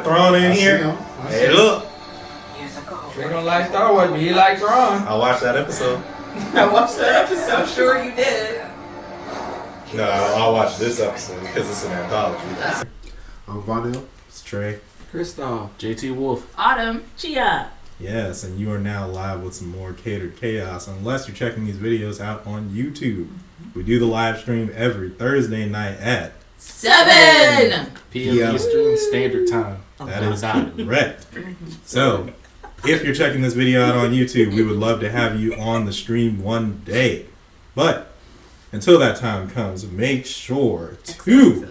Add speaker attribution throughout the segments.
Speaker 1: Thrawn in here. Hey, look.
Speaker 2: Trey don't like Star Wars, but he likes Thrawn.
Speaker 1: I watched that episode.
Speaker 3: I watched that episode. I'm sure you did.
Speaker 1: No, I'll watch this episode because it's an anthology.
Speaker 4: I'm Vonil.
Speaker 1: It's Trey.
Speaker 2: Kristoff.
Speaker 5: JT Wolf.
Speaker 3: Autumn. Chia.
Speaker 1: Yes, and you are now live with some more Catered Chaos, unless you're checking these videos out on YouTube. We do the live stream every Thursday night at
Speaker 3: 7
Speaker 5: p.m. Eastern Standard Time.
Speaker 1: That is correct. So, if you're checking this video out on YouTube, we would love to have you on the stream one day. But until that time comes, make sure to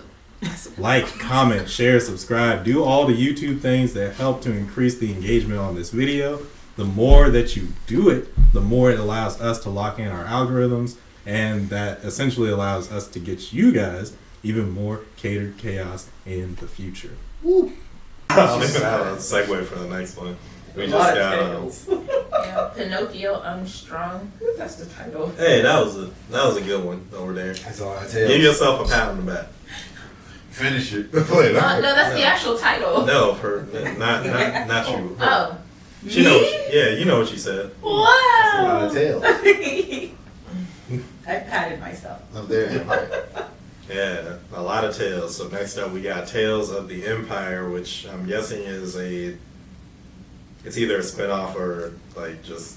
Speaker 1: like, comment, share, subscribe, do all the YouTube things that help to increase the engagement on this video. The more that you do it, the more it allows us to lock in our algorithms, and that essentially allows us to get you guys even more Catered Chaos in the future. Woo. I don't even have a segue for the next one. We just got
Speaker 3: yeah, Pinocchio Unstrung. That's the title.
Speaker 1: Hey, that was a good one over there.
Speaker 4: That's all I tell.
Speaker 1: Give yourself a pat on the back.
Speaker 4: Finish it.
Speaker 3: No, that's the actual title.
Speaker 1: No, for not you. Her.
Speaker 3: Oh,
Speaker 1: She knows. Yeah, you know what she said.
Speaker 3: Wow.
Speaker 4: That's a lot of tails.
Speaker 3: I patted myself.
Speaker 4: Up there, Empire.
Speaker 1: Yeah, a lot of tales. So next up, we got Tales of the Empire, which I'm guessing is it's either a spinoff or like just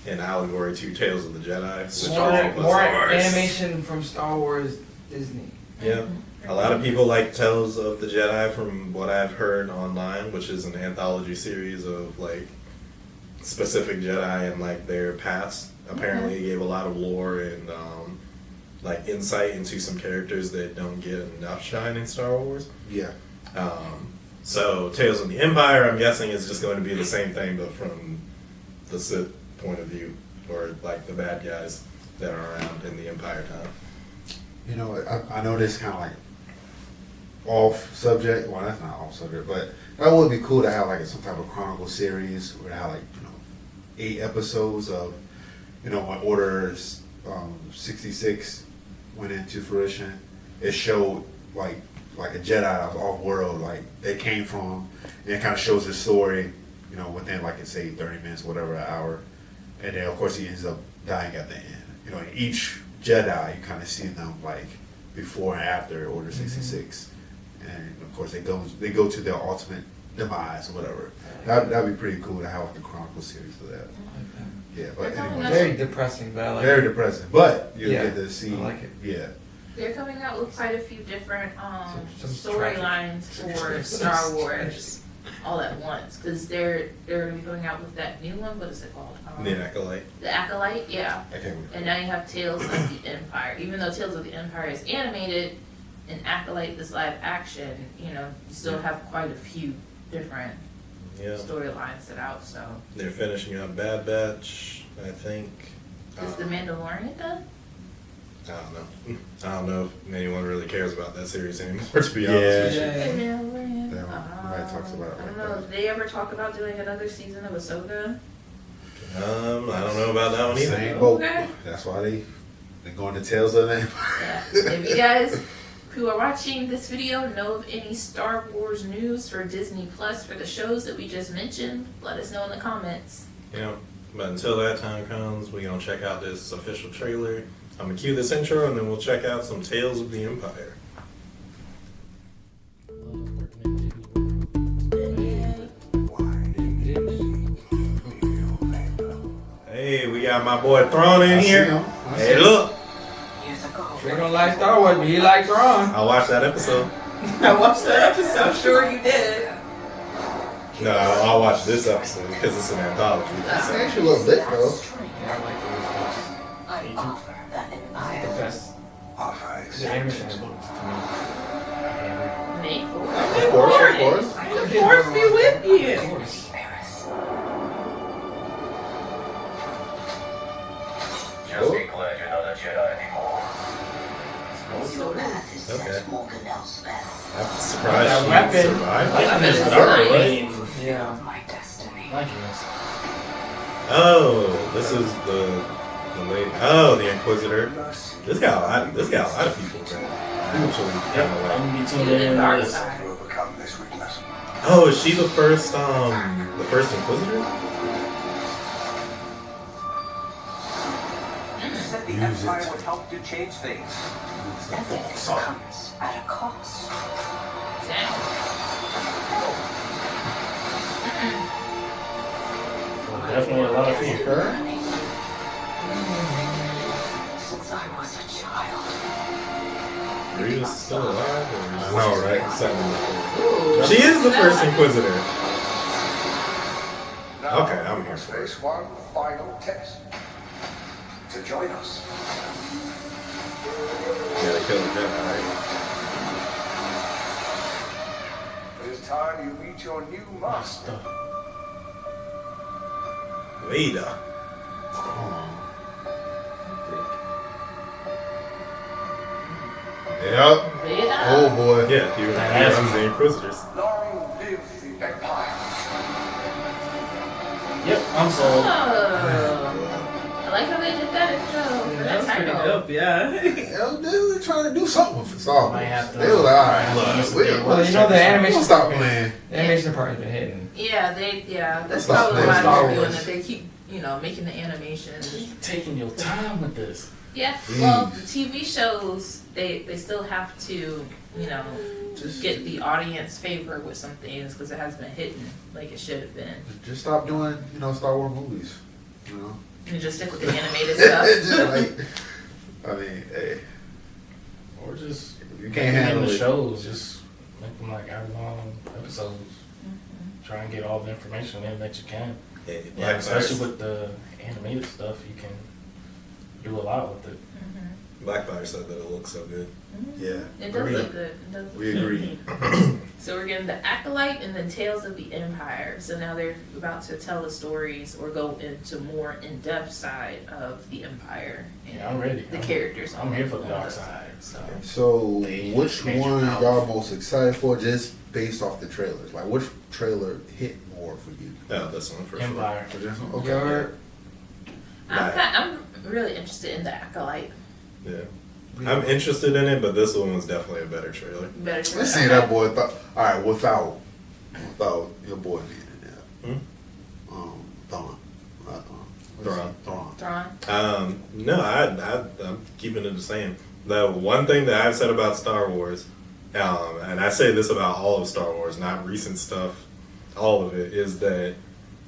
Speaker 1: an allegory to Tales of the Jedi.
Speaker 2: More animation from Star Wars Disney.
Speaker 1: Yeah. A lot of people like Tales of the Jedi from what I've heard online, which is an anthology series of like specific Jedi and like their past. Apparently it gave a lot of lore and like insight into some characters that don't get enough shine in Star Wars.
Speaker 4: Yeah.
Speaker 1: So Tales of the Empire, I'm guessing, is just going to be the same thing, but from the Sith point of view, or like the bad guys that are around in the Empire time.
Speaker 4: You know, I know this kind of like off subject. Well, that's not off subject, but that would be cool to have like some type of chronicle series where they have like 8 episodes of when Order 66 went into fruition. It showed like a Jedi off world, like they came from, and it kind of shows his story, within like say 30 minutes, whatever, an hour, and then of course he ends up dying at the end. In each Jedi, you kind of see them like before and after Order 66, and of course they go to their ultimate demise or whatever. That'd be pretty cool to have like a chronicle series of that. Yeah, but anyway,
Speaker 2: Very depressing, but I like
Speaker 4: very
Speaker 2: it.
Speaker 4: depressing. But you
Speaker 2: Yeah,
Speaker 4: get to see.
Speaker 2: I like it.
Speaker 4: Yeah.
Speaker 3: They're coming out with quite a few different
Speaker 2: Some
Speaker 3: storylines for Star Wars all at once, because they're going to be going out with that new one. What is it called?
Speaker 1: The Acolyte.
Speaker 3: The Acolyte, yeah.
Speaker 4: Okay.
Speaker 3: And now you have Tales of the Empire. Even though Tales of the Empire is animated, and Acolyte is live action, you still have quite a few different storylines set out. So
Speaker 1: They're finishing up Bad Batch, I think.
Speaker 3: is the Mandalorian done?
Speaker 1: I don't know if anyone really cares about that series anymore, to be honest with you.
Speaker 3: The Mandalorian.
Speaker 4: Nobody talks about it
Speaker 3: I don't
Speaker 4: like
Speaker 3: know.
Speaker 4: that.
Speaker 3: Did they ever talk about doing another season of Ahsoka?
Speaker 1: I don't know about that one either.
Speaker 4: Same boat.
Speaker 3: Okay.
Speaker 4: That's why they're going to Tales of the Empire.
Speaker 3: Yeah. If you guys who are watching this video know of any Star Wars news for Disney Plus for the shows that we just mentioned, let us know in the comments.
Speaker 1: But until that time comes, we're going to check out this official trailer. I'm going to cue this intro, and then we'll check out some Tales of the Empire. Hey, we got my boy Thrawn in here. Hey, look.
Speaker 2: Trey don't like Star Wars, but he likes Thrawn.
Speaker 1: I watched that episode.
Speaker 3: I watched that episode. I'm sure you did.
Speaker 1: No, I'll watch this episode because it's an anthology.
Speaker 4: It's actually a little bit, though.
Speaker 2: Yeah, I like it. The best. The animation is to me.
Speaker 3: Nate,
Speaker 4: Of course.
Speaker 3: the force be with you.
Speaker 2: Of course.
Speaker 6: Just be glad you're not a Jedi anymore.
Speaker 1: Okay. I'm surprised
Speaker 2: That
Speaker 1: she
Speaker 2: weapon.
Speaker 1: survived.
Speaker 3: Weapon is
Speaker 5: Dark
Speaker 3: nice.
Speaker 5: Lane.
Speaker 2: Yeah.
Speaker 5: Like this.
Speaker 1: Oh, this is the lady. Oh, the Inquisitor. This got a lot of people that actually kind of like.
Speaker 5: I'm gonna be tuned
Speaker 3: The
Speaker 5: in
Speaker 3: dark
Speaker 5: on this.
Speaker 3: side.
Speaker 6: To overcome this weakness.
Speaker 1: Oh, is she the first Inquisitor?
Speaker 6: You said the Empire would help you change things.
Speaker 2: And this comes at a cost.
Speaker 5: Definitely a lot of fear.
Speaker 2: Since I was a child.
Speaker 1: Grievous is still alive? Or
Speaker 4: I know, right?
Speaker 1: She is the first Inquisitor.
Speaker 6: Now,
Speaker 1: Okay, I'm here
Speaker 6: let's
Speaker 1: for it.
Speaker 6: face one final test. To join us.
Speaker 1: Yeah, they killed the Jedi, right?
Speaker 6: It is time you meet your new master.
Speaker 1: Vader.
Speaker 4: Yep.
Speaker 3: Vader?
Speaker 4: Oh boy.
Speaker 1: Yeah, he runs the Inquisitors.
Speaker 6: Long live the Empire.
Speaker 5: Yep, I'm sold.
Speaker 3: Oh. I like how they did that intro for that
Speaker 7: That's pretty
Speaker 3: title.
Speaker 7: dope, yeah.
Speaker 4: They were trying to do something for Star Wars.
Speaker 5: Might have to-
Speaker 4: They were like, alright, look,
Speaker 7: Well, you know the animation
Speaker 4: we'll stop playing.
Speaker 7: The animation department's been hitting.
Speaker 3: Yeah, that's
Speaker 4: Stop
Speaker 3: probably
Speaker 4: playing
Speaker 3: why
Speaker 4: Star
Speaker 3: they're doing
Speaker 4: Wars.
Speaker 3: it. They keep, making the animations.
Speaker 5: Keep taking your time with this.
Speaker 3: Yeah, well, the TV shows, they still have to, get the audience favor with some things because it hasn't been hitting like it should have been.
Speaker 4: Just stop doing, Star Wars movies.
Speaker 3: And just stick with the animated stuff.
Speaker 4: Just like, I mean, hey,
Speaker 5: Or just
Speaker 4: you
Speaker 5: make
Speaker 4: can't
Speaker 5: them
Speaker 4: handle
Speaker 5: in the
Speaker 4: it.
Speaker 5: shows. Just make them like hour-long episodes. Try and get all the information in that you can.
Speaker 1: Hey,
Speaker 5: Yeah, especially with the animated stuff, you can do a lot with it.
Speaker 1: Blackfire said that it looks so good.
Speaker 4: Yeah,
Speaker 3: It does look good. It does look
Speaker 4: we agree.
Speaker 3: So we're getting the Acolyte and then Tales of the Empire. So now they're about to tell the stories or go into more in-depth side of the Empire. And
Speaker 5: Yeah, I'm ready.
Speaker 3: The characters.
Speaker 5: I'm here for the
Speaker 3: on
Speaker 5: dark
Speaker 3: that
Speaker 5: side.
Speaker 3: So
Speaker 4: So,
Speaker 5: They
Speaker 4: which
Speaker 5: made you
Speaker 4: one
Speaker 5: powerful.
Speaker 4: y'all most excited for, just based off the trailers? Like, which trailer hit more for you?
Speaker 1: Yeah, this one for sure.
Speaker 5: Empire.
Speaker 4: For this one?
Speaker 7: You
Speaker 4: Okay.
Speaker 7: heard?
Speaker 3: I'm really interested in the Acolyte.
Speaker 1: Yeah. I'm interested in it, but this one was definitely a better trailer.
Speaker 3: Better.
Speaker 4: Let's see that boy. All right, without your boy being in there. Thrawn.
Speaker 3: Thrawn.
Speaker 1: No, I'm keeping it the same. The one thing that I've said about Star Wars, and I say this about all of Star Wars, not recent stuff, all of it, is that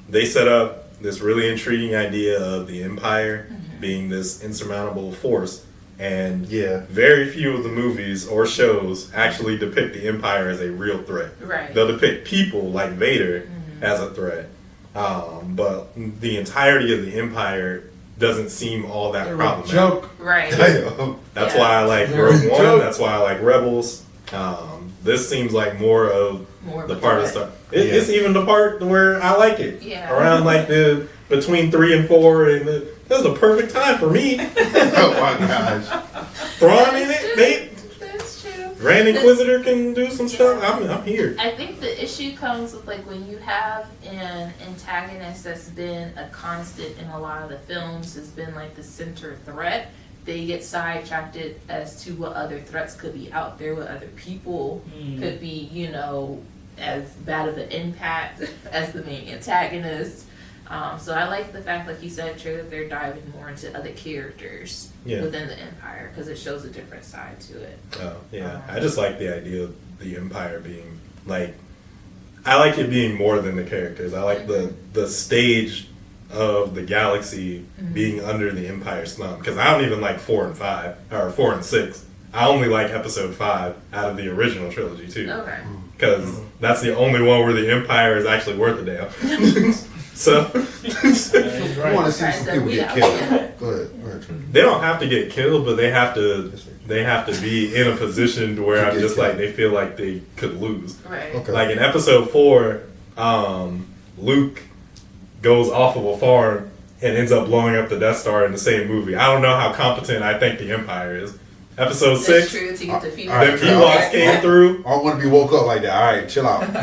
Speaker 1: they set up this really intriguing idea of the Empire being this insurmountable force, and very few of the movies or shows actually depict the Empire as a real threat.
Speaker 3: Right.
Speaker 1: They'll depict people like Vader as a threat, but the entirety of the Empire doesn't seem all that problematic.
Speaker 7: Joke.
Speaker 3: Right.
Speaker 1: That's
Speaker 3: Yeah.
Speaker 1: why I like
Speaker 4: They're
Speaker 1: Rogue
Speaker 4: a
Speaker 1: One.
Speaker 4: joke.
Speaker 1: That's why I like Rebels. This seems like more of
Speaker 3: More of
Speaker 1: the
Speaker 3: a
Speaker 1: part of
Speaker 3: threat.
Speaker 1: stuff. It's even the part where I like it.
Speaker 3: Yeah.
Speaker 1: Around like the between 3 and 4, and this is the perfect time for me.
Speaker 4: Oh my gosh.
Speaker 1: Thrawn in it, mate.
Speaker 3: That's true.
Speaker 1: Grand Inquisitor can do some stuff. I'm here.
Speaker 3: I think the issue comes with like when you have an antagonist that's been a constant in a lot of the films, has been like the center threat. They get sidetracked as to what other threats could be out there, what other people could be, as bad of an impact as the main antagonist. So I like the fact, like you said, Trey, that they're diving more into other characters within the Empire because it shows a different side to it.
Speaker 1: Oh, yeah. I just like the idea of the Empire being like, I like it being more than the characters. I like the stage of the galaxy being under the Empire's thumb. Because I don't even like 4 and 5, or 4 and 6. I only like episode 5 out of the original trilogy too.
Speaker 3: Okay.
Speaker 1: Because that's the only one where the Empire is actually worth a damn. So
Speaker 4: I want to see some people get killed. Go ahead, Trey.
Speaker 1: they don't have to get killed, but they have to be in a position to where
Speaker 4: To
Speaker 1: I'm
Speaker 4: get
Speaker 1: just
Speaker 4: killed.
Speaker 1: like they feel like they could lose.
Speaker 3: Right.
Speaker 4: Okay.
Speaker 1: Like in episode 4, Luke goes off of a farm and ends up blowing up the Death Star in the same movie. I don't know how competent I think the Empire is. Episode
Speaker 3: That's
Speaker 1: 6,
Speaker 3: true to get the feedback.
Speaker 4: All right,
Speaker 1: the Ewoks came through.
Speaker 4: I don't want to be woke up like that. All right, chill out. Very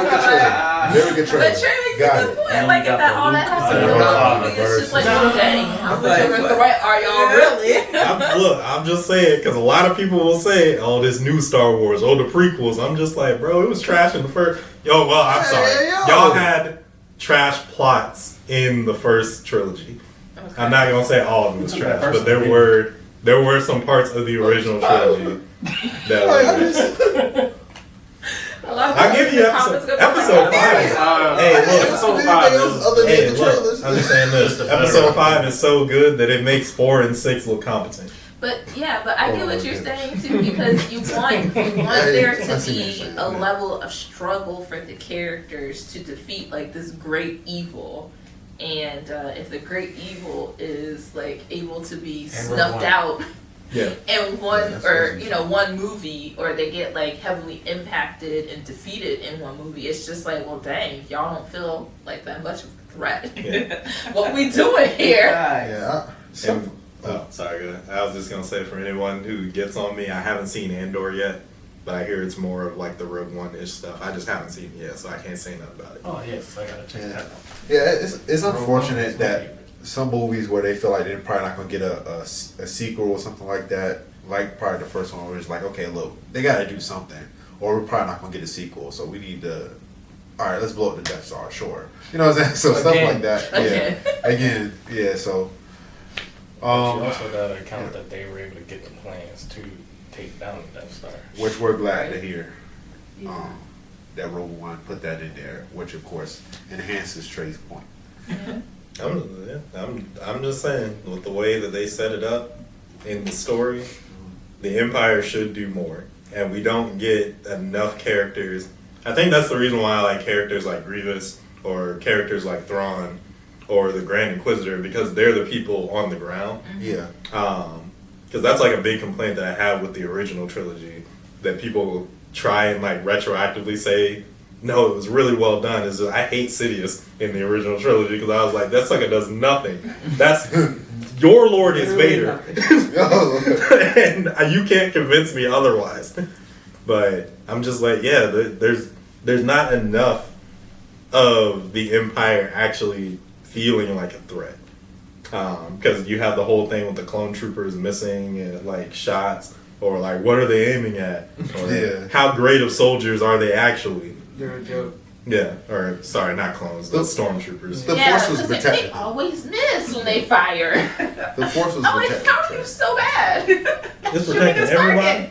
Speaker 4: good trailer. Very good
Speaker 3: But
Speaker 4: trailer.
Speaker 3: Trey makes
Speaker 4: Got
Speaker 3: the
Speaker 4: it.
Speaker 3: point.
Speaker 7: And
Speaker 3: Like,
Speaker 7: you
Speaker 3: if
Speaker 7: got
Speaker 3: that
Speaker 7: the
Speaker 3: all that
Speaker 7: Luke
Speaker 3: has to
Speaker 4: Skywalker
Speaker 3: do about
Speaker 4: versus-
Speaker 3: movie, it's just like, well, dang, how much
Speaker 7: Like,
Speaker 3: of a threat are y'all really?
Speaker 1: Look, I'm just saying because a lot of people will say, "Oh, this new Star Wars, oh, the prequels." I'm just like, bro, it was trash in the first. Yo, well, I'm sorry,
Speaker 4: Hey, yo.
Speaker 1: y'all had trash plots in the first trilogy.
Speaker 3: Okay.
Speaker 1: I'm not gonna say all of them was
Speaker 5: It's
Speaker 1: trash,
Speaker 5: not
Speaker 1: but
Speaker 5: personal,
Speaker 1: there were some parts of the original trilogy that were. I'll give you episode 5. Hey, look,
Speaker 5: episode
Speaker 4: Anything
Speaker 5: 5
Speaker 4: else
Speaker 5: is
Speaker 4: other than
Speaker 1: Hey,
Speaker 4: the
Speaker 1: look,
Speaker 4: trailers?
Speaker 1: I'm just saying this. Episode 5 is so good that it makes 4 and 6 look competent.
Speaker 3: But yeah, but I get what you're saying too, because you want there to
Speaker 4: I see what you're
Speaker 3: be
Speaker 4: saying,
Speaker 3: a
Speaker 4: yeah.
Speaker 3: level of struggle for the characters to defeat like this great evil, and if the great evil is like able to be snuffed
Speaker 5: One.
Speaker 3: out
Speaker 1: Yeah.
Speaker 3: in one
Speaker 4: that's
Speaker 3: or
Speaker 4: what
Speaker 3: one movie, or they get like heavily impacted and defeated in one movie, it's just like, well, dang, y'all don't feel like that much of a threat.
Speaker 1: Yeah.
Speaker 3: What we doing here?
Speaker 4: Yeah.
Speaker 1: And, oh, sorry. Go ahead. I was just gonna say for anyone who gets on me, I haven't seen Andor yet, but I hear it's more of like the Rogue One-ish stuff. I just haven't seen it yet, so I can't say nothing about it.
Speaker 5: Oh yes, I gotta check that out.
Speaker 4: Yeah, it's
Speaker 5: Rogue One
Speaker 4: unfortunate
Speaker 5: was my
Speaker 4: that
Speaker 5: favorite.
Speaker 4: some movies where they feel like they're probably not gonna get a sequel or something like that, like probably the first one, where it's like, okay, look, they gotta do something, or we're probably not gonna get a sequel, so we need to. All right, let's blow up the Death Star, sure. You know what I'm saying? So stuff
Speaker 7: Again.
Speaker 4: like that. Yeah. Again, yeah. So.
Speaker 5: But you also gotta account that they were able to get the plans to take down the Death Star.
Speaker 4: Which we're glad to
Speaker 3: Right.
Speaker 4: hear. That Rogue One put that in there, which of course enhances Trey's point.
Speaker 1: I'm just saying, with the way that they set it up in the story, the Empire should do more, and we don't get enough characters. I think that's the reason why I like characters like Grievous or characters like Thrawn or the Grand Inquisitor, because they're the people on the ground.
Speaker 4: Yeah.
Speaker 1: Because that's like a big complaint that I have with the original trilogy, that people try and like retroactively say, no, it was really well done. Is I hate Sidious in the original trilogy because I was like, that sucker does nothing. That's your Lord is Vader, and you can't convince me otherwise. But I'm just like, yeah, there's not enough of the Empire actually feeling like a threat. Because you have the whole thing with the clone troopers missing and like shots, or like what are they aiming at, or
Speaker 4: Yeah.
Speaker 1: how great of soldiers are they actually?
Speaker 7: They're a joke.
Speaker 1: Yeah, or sorry, not clones, the stormtroopers.
Speaker 4: The
Speaker 3: Yeah,
Speaker 4: Force was
Speaker 3: because
Speaker 4: protecting
Speaker 3: they
Speaker 4: them.
Speaker 3: always miss when they fire.
Speaker 4: The Force was
Speaker 3: I'm like,
Speaker 4: protecting
Speaker 3: how are
Speaker 4: Trey.
Speaker 3: you so bad?
Speaker 1: It's
Speaker 3: Shooting
Speaker 1: protecting
Speaker 3: his
Speaker 1: everybody
Speaker 3: target.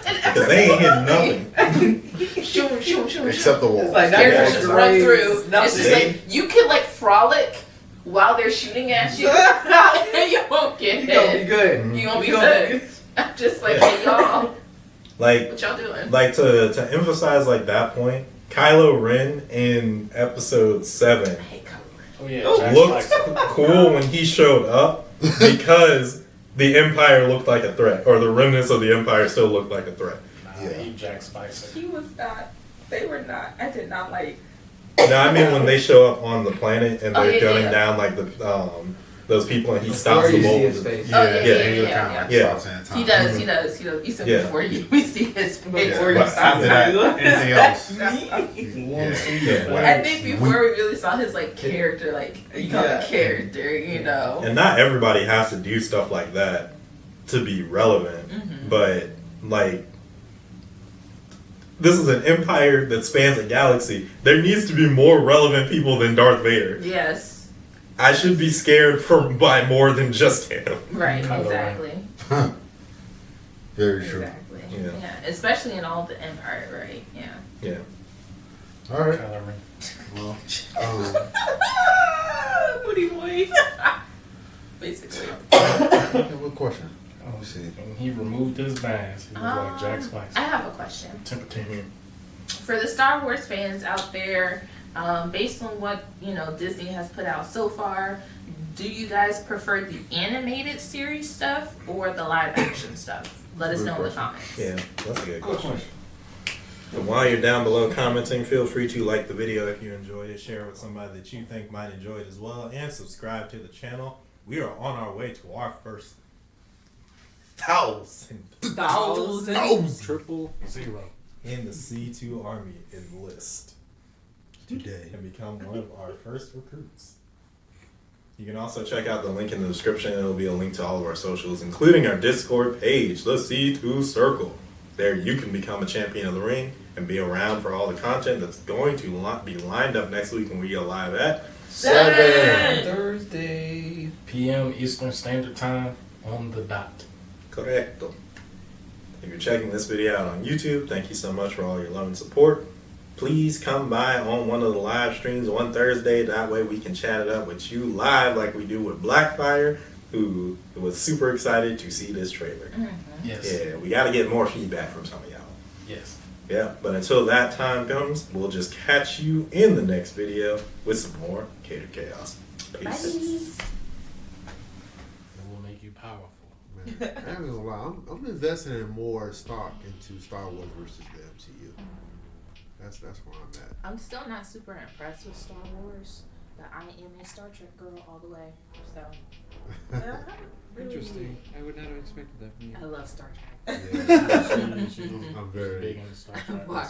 Speaker 3: And
Speaker 1: because they ain't hitting nothing.
Speaker 3: Shoot.
Speaker 4: Except the wall.
Speaker 7: It's like,
Speaker 3: Characters
Speaker 1: Yeah.
Speaker 3: just run through.
Speaker 7: Nothing.
Speaker 3: It's just like, you can like frolic while they're shooting at you. And you won't get
Speaker 7: You gonna be
Speaker 3: hit.
Speaker 7: good.
Speaker 3: You won't be
Speaker 7: You gonna
Speaker 3: good. I'm just like, hey, y'all,
Speaker 1: Like,
Speaker 3: what y'all doing?
Speaker 1: like to emphasize like that point, Kylo Ren in Episode 7
Speaker 3: I hate Kylo Ren.
Speaker 5: Oh yeah, Jack
Speaker 1: looked
Speaker 5: Black.
Speaker 1: cool when he showed up because the Empire looked like a threat, or the remnants of the Empire still looked like a threat.
Speaker 5: Nah, he Jack Spicer.
Speaker 3: He was not. They were not. I did not like.
Speaker 1: No, I mean when they show up on the planet and
Speaker 3: Oh,
Speaker 1: they're
Speaker 3: yeah,
Speaker 1: gunning
Speaker 3: yeah.
Speaker 1: down like the those people, and he
Speaker 7: Before
Speaker 1: stops
Speaker 7: you
Speaker 1: them
Speaker 7: see
Speaker 1: all.
Speaker 7: his face.
Speaker 3: Oh, yeah,
Speaker 1: Yeah.
Speaker 3: yeah.
Speaker 1: Yeah.
Speaker 3: He does. You said
Speaker 1: Yeah.
Speaker 3: before we see his face.
Speaker 7: Before you
Speaker 4: But
Speaker 7: see
Speaker 4: after that, anything else?
Speaker 1: Yeah.
Speaker 3: I think before we really saw his like character, like become
Speaker 7: Yeah.
Speaker 3: a character, you know.
Speaker 1: And not everybody has to do stuff like that to be relevant, but like this is an empire that spans a galaxy. There needs to be more relevant people than Darth Vader.
Speaker 3: Yes.
Speaker 1: I should be scared by more than just him.
Speaker 3: Right.
Speaker 5: Kylo
Speaker 3: Exactly.
Speaker 4: Very true.
Speaker 3: Exactly.
Speaker 1: Yeah.
Speaker 3: Yeah. Especially in all the Empire, right? Yeah.
Speaker 1: Yeah.
Speaker 4: All right.
Speaker 5: Kylo Ren.
Speaker 4: Well,
Speaker 3: Booty boy. Basically.
Speaker 4: okay, what question?
Speaker 5: Oh,
Speaker 4: see.
Speaker 5: When he removed his mask, he was like Jack Spicer.
Speaker 3: I have a question.
Speaker 5: Temper.
Speaker 3: For the Star Wars fans out there, based on what Disney has put out so far, do you guys prefer the animated series stuff or the live action stuff? Let us
Speaker 4: Good
Speaker 3: know in the
Speaker 4: question.
Speaker 3: comments.
Speaker 1: Yeah, that's a good question. And while you're down below commenting, feel free to like the video if you enjoyed it, share it with somebody that you think might enjoy it as well, and subscribe to the channel. We are on our way to our first 1,000
Speaker 5: Triple 0.
Speaker 1: in the C2 Army enlist.
Speaker 4: today.
Speaker 1: and become one of our first recruits. You can also check out the link in the description. It'll be a link to all of our socials, including our Discord page, the C2 Circle. There you can become a champion of the ring and be around for all the content that's going to be lined up next week when we go live at
Speaker 3: 7
Speaker 5: Thursday, p.m. Eastern Standard Time on the dot.
Speaker 1: Correcto. If you're checking this video out on YouTube, thank you so much for all your love and support. Please come by on one of the live streams on Thursday. That way we can chat it up with you live like we do with Blackfire, who was super excited to see this trailer.
Speaker 5: Yes.
Speaker 1: Yeah, we got to get more feedback from some of y'all.
Speaker 5: Yes.
Speaker 1: Yeah, but until that time comes, we'll just catch you in the next video with some more Catered Chaos. Peace.
Speaker 3: Bye.
Speaker 5: It will make you powerful.
Speaker 4: Man, I ain't gonna lie. I'm investing in more stock into Star Wars versus the MCU. That's where I'm at.
Speaker 3: I'm still not super impressed with Star Wars, but I am a Star Trek girl all the way. So
Speaker 8: Interesting. I would not have expected that from you.
Speaker 3: I love Star Trek.
Speaker 4: Yeah, I'm
Speaker 5: Big
Speaker 4: very.
Speaker 5: into Star Trek.
Speaker 3: Watch